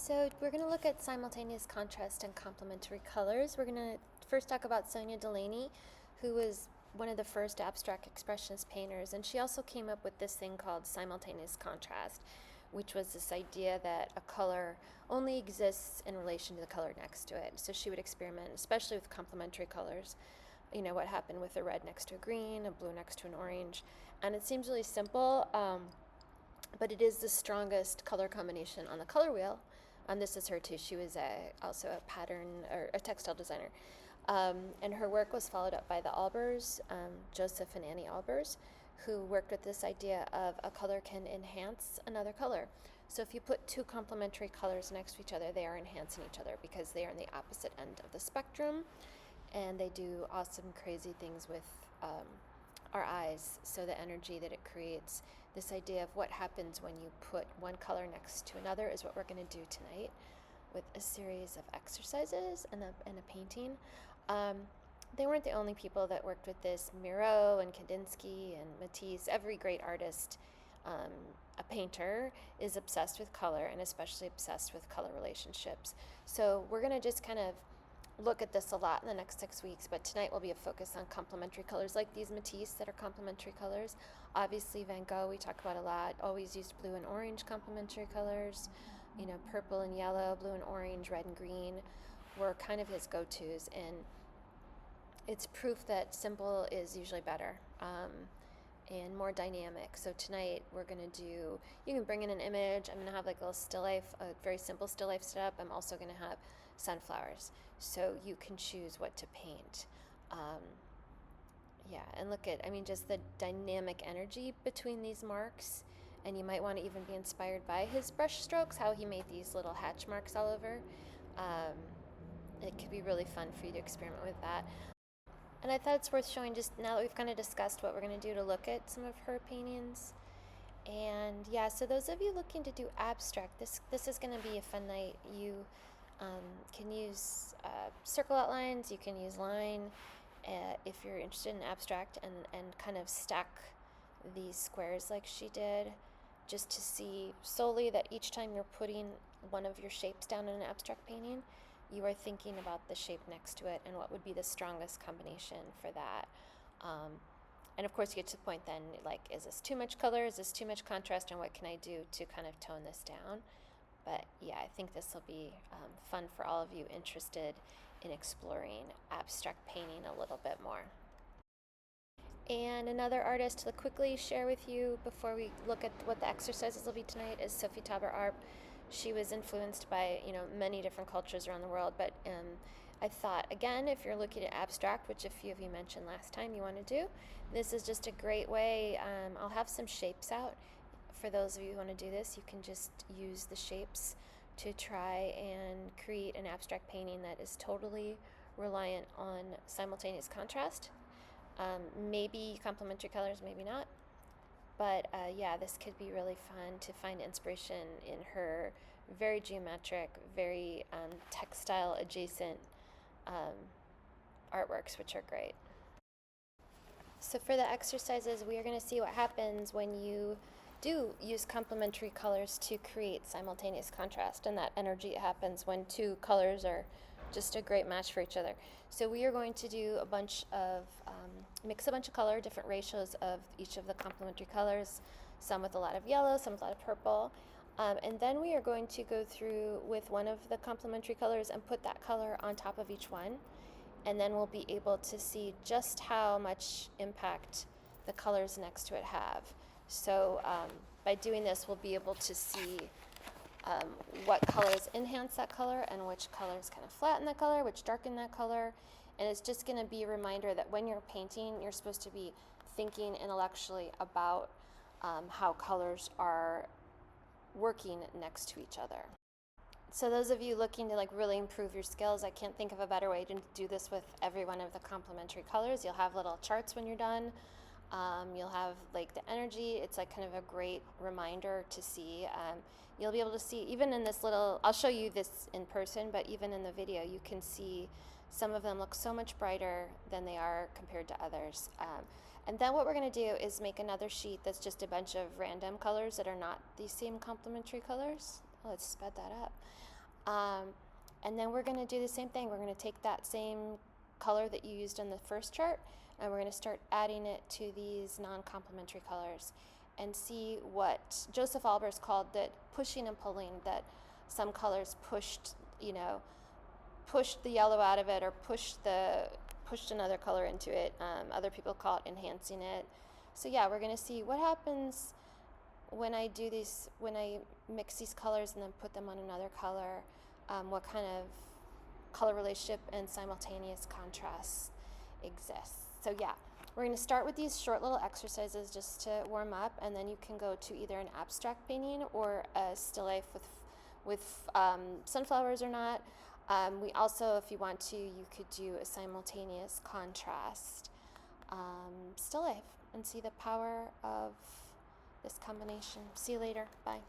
So we're going to look at simultaneous contrast and complementary colors. We're going to first talk about Sonia Delaney, who was one of the first abstract expressionist painters, and she also came up with this thing called simultaneous contrast, which was this idea that a color only exists in relation to the color next to it. So she would experiment, especially with complementary colors. You know, what happened with a red next to a green, a blue next to an orange. And it seems really simple, but it is the strongest color combination on the color wheel. This is her too. She was also a pattern or a textile designer. And her work was followed up by the Albers, Joseph and Annie Albers, who worked with this idea of a color can enhance another color. So if you put two complementary colors next to each other, they are enhancing each other because they are on the opposite end of the spectrum, and they do awesome, crazy things with our eyes. So the energy that it creates, this idea of what happens when you put one color next to another, is what we're going to do tonight with a series of exercises and a painting. They weren't the only people that worked with this. Miro and Kandinsky and Matisse, every great artist, a painter, is obsessed with color, and especially obsessed with color relationships. So we're going to just kind of look at this a lot in the next 6 weeks, but tonight will be a focus on complementary colors, like these Matisse that are complementary colors. Obviously Van Gogh, we talk about a lot, always used blue and orange complementary colors. You know, purple and yellow, blue and orange, red and green were kind of his go-tos, and it's proof that simple is usually better and more dynamic. So tonight we're going to do, you can bring in an image. I'm going to have like a little still life, a very simple still life setup. I'm also going to have sunflowers, so you can choose what to paint. Yeah, and look at, I mean, just the dynamic energy between these marks. And you might want to even be inspired by his brush strokes, how he made these little hatch marks all over. It could be really fun for you to experiment with that. And I thought it's worth showing, just now that we've kind of discussed what we're going to do, to look at some of her paintings. And yeah, so those of you looking to do abstract, this is going to be a fun night. You can use circle outlines, you can use line if you're interested in abstract, and kind of stack these squares like she did, just to see solely that each time you're putting one of your shapes down in an abstract painting, you are thinking about the shape next to it and what would be the strongest combination for that. And of course you get to the point then, like, is this too much color, is this too much contrast, and what can I do to kind of tone this down? But yeah, I think this will be fun for all of you interested in exploring abstract painting a little bit more. And another artist to quickly share with you before we look at what the exercises will be tonight is Sophie Tauber-arp. She was influenced by, you know, many different cultures around the world, but I thought, again, if you're looking at abstract, which a few of you mentioned last time you want to do, this is just a great way. I'll have some shapes out. For those of you who want to do this, you can just use the shapes to try and create an abstract painting that is totally reliant on simultaneous contrast. Maybe complementary colors, maybe not. But yeah, this could be really fun to find inspiration in her very geometric, very textile adjacent artworks, which are great. So for the exercises, we are going to see what happens when you do use complementary colors to create simultaneous contrast, and that energy happens when two colors are just a great match for each other. So we are going to do a bunch of, mix a bunch of color, different ratios of each of the complementary colors, some with a lot of yellow, some with a lot of purple. And then we are going to go through with one of the complementary colors and put that color on top of each one. And then we'll be able to see just how much impact the colors next to it have. So by doing this, we'll be able to see what colors enhance that color and which colors kind of flatten that color, which darken that color. And it's just going to be a reminder that when you're painting, you're supposed to be thinking intellectually about how colors are working next to each other. So those of you looking to like really improve your skills, I can't think of a better way to do this with every one of the complementary colors. You'll have little charts when you're done. You'll have like the energy. It's like kind of a great reminder to see. You'll be able to see even in this little, I'll show you this in person, but even in the video you can see some of them look so much brighter than they are compared to others. And then what we're going to do is make another sheet that's just a bunch of random colors that are not these same complementary colors. Let's sped that up. And then we're going to do the same thing. We're going to take that same color that you used in the first chart, and we're going to start adding it to these non-complementary colors and see what Joseph Albers called that pushing and pulling, that some colors pushed, pushed the yellow out of it or pushed another color into it. Other people call it enhancing it. So yeah, we're going to see what happens when I mix these colors and then put them on another color, what kind of color relationship and simultaneous contrast exists. So yeah, we're going to start with these short little exercises just to warm up, and then you can go to either an abstract painting or a still life with sunflowers or not. We also, if you want to, you could do a simultaneous contrast still life and see the power of this combination. See you later. Bye.